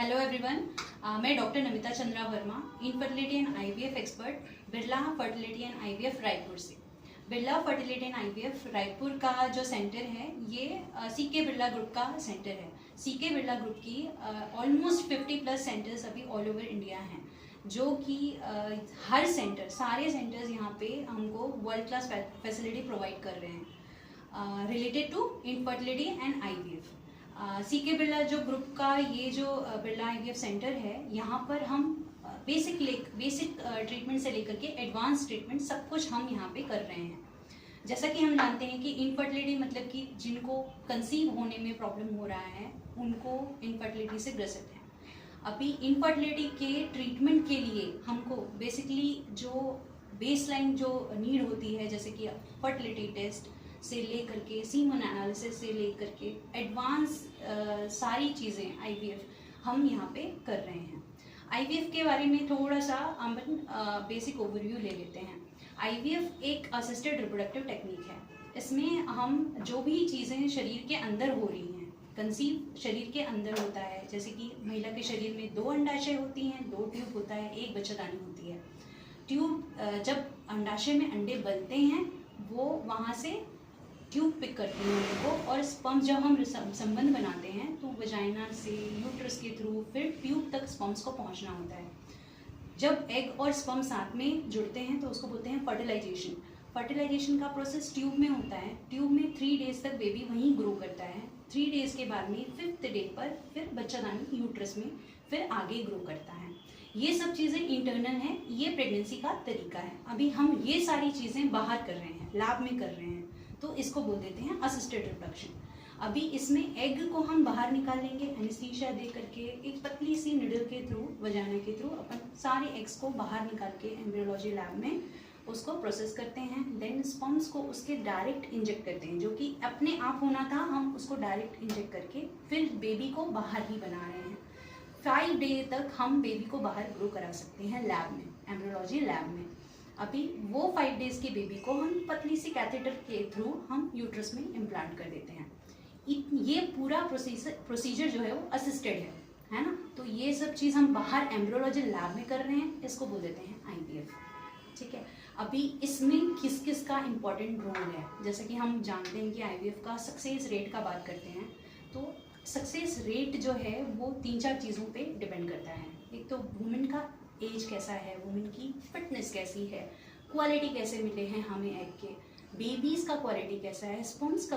Hello everyone, मैं doctor Namita Chandra Verma, infertility and IVF expert, Birla fertility and IVF Raipur से। Birla fertility and IVF Raipur का जो centre है ये सीके बिरला ग्रुप का सेंटर है। सीके बिरला ग्रुप की ऑलमोस्ट 50+ सेंटर्स अभी ऑल ओवर इंडिया हैं, जो कि हर सेंटर, सारे सेंटर्स यहाँ पे हमको वर्ल्ड क्लास फैसिलिटी प्रोवाइड कर रहे हैं related to infertility and IVF. CK Birla जो ग्रुप का ये जो बिरला आईवीएफ सेंटर है, यहाँ पर हम बेसिक ट्रीटमेंट से लेकर के एडवांस ट्रीटमेंट सब कुछ हम यहाँ पे कर रहे हैं। जैसा कि हम जानते हैं कि इनफर्टिलिटी मतलब कि जिनको कंसीव होने में प्रॉब्लम हो रहा है उनको इनफर्टिलिटी से ग्रसित है। अभी इनफर्टिलिटी के ट्रीटमेंट के लिए हमको बेसिकली जो बेसलाइन जो नीड होती है, जैसे कि फर्टिलिटी टेस्ट से लेकर के सीमन एनालिसिस से लेकर के एडवांस सारी चीज़ें आईवीएफ हम यहाँ पे कर रहे हैं। आईवीएफ के बारे में थोड़ा सा हम बेसिक ओवरव्यू ले लेते हैं। आईवीएफ एक असिस्टेड रिप्रोडक्टिव टेक्निक है। इसमें हम जो भी चीज़ें शरीर के अंदर हो रही हैं, कंसीव शरीर के अंदर होता है, जैसे कि महिला के शरीर में 2 अंडाशय होती हैं, 2 ट्यूब होता है, 1 बच्चादानी होती है। ट्यूब जब अंडाशय में अंडे बनते हैं वो वहाँ से ट्यूब पिक करती हैं उनको, और स्पर्म्स जब हम संबंध बनाते हैं तो वजाइना से यूट्रस के थ्रू फिर ट्यूब तक स्पर्म्स को पहुंचना होता है। जब एग और स्पर्म साथ में जुड़ते हैं तो उसको बोलते हैं फर्टिलाइजेशन। फर्टिलाइजेशन का प्रोसेस ट्यूब में होता है। ट्यूब में 3 डेज तक बेबी वहीं ग्रो करता है। 3 डेज के बाद में 5th डे पर फिर बच्चादानी यूट्रस में फिर आगे ग्रो करता है। ये सब चीज़ें इंटरनल हैं, ये प्रेगनेंसी का तरीका है। अभी हम ये सारी चीज़ें बाहर कर रहे हैं, लैब में कर रहे हैं, तो इसको बोल देते हैं असिस्टेड रिप्रोडक्शन। अभी इसमें एग को हम बाहर निकालेंगे एनेस्थीसिया दे करके, एक पतली सी निडल के थ्रू, वजाना के थ्रू अपन सारे एग्स को बाहर निकाल के एम्ब्रियोलॉजी लैब में उसको प्रोसेस करते हैं। देन स्पर्म्स को उसके डायरेक्ट इंजेक्ट करते हैं, जो कि अपने आप होना था, हम उसको डायरेक्ट इंजेक्ट करके फिर बेबी को बाहर ही बना रहे हैं। 5 डे तक हम बेबी को बाहर ग्रो करा सकते हैं लैब में, एम्ब्रियोलॉजी लैब में। अभी वो 5 डेज के बेबी को हम पतली सी कैथेटर के थ्रू हम यूट्रस में इम्प्लांट कर देते हैं। ये पूरा प्रोसीजर जो है वो असिस्टेड है ना। तो ये सब चीज़ हम बाहर एम्ब्रियोलॉजी लैब में कर रहे हैं, इसको बोल देते हैं आईवीएफ। ठीक है। अभी इसमें किस किस का इम्पोर्टेंट रोल है, जैसे कि हम जानते हैं कि आईवीएफ का सक्सेस रेट का बात करते हैं, तो सक्सेस रेट जो है वो 3-4 चीज़ों पे डिपेंड करता है। एक तो वुमेन का एज कैसा है, वुमेन की फिटनेस कैसी है, क्वालिटी कैसे मिले हैं हमें एग के, बेबीज़ का क्वालिटी कैसा है, स्पर्म्स का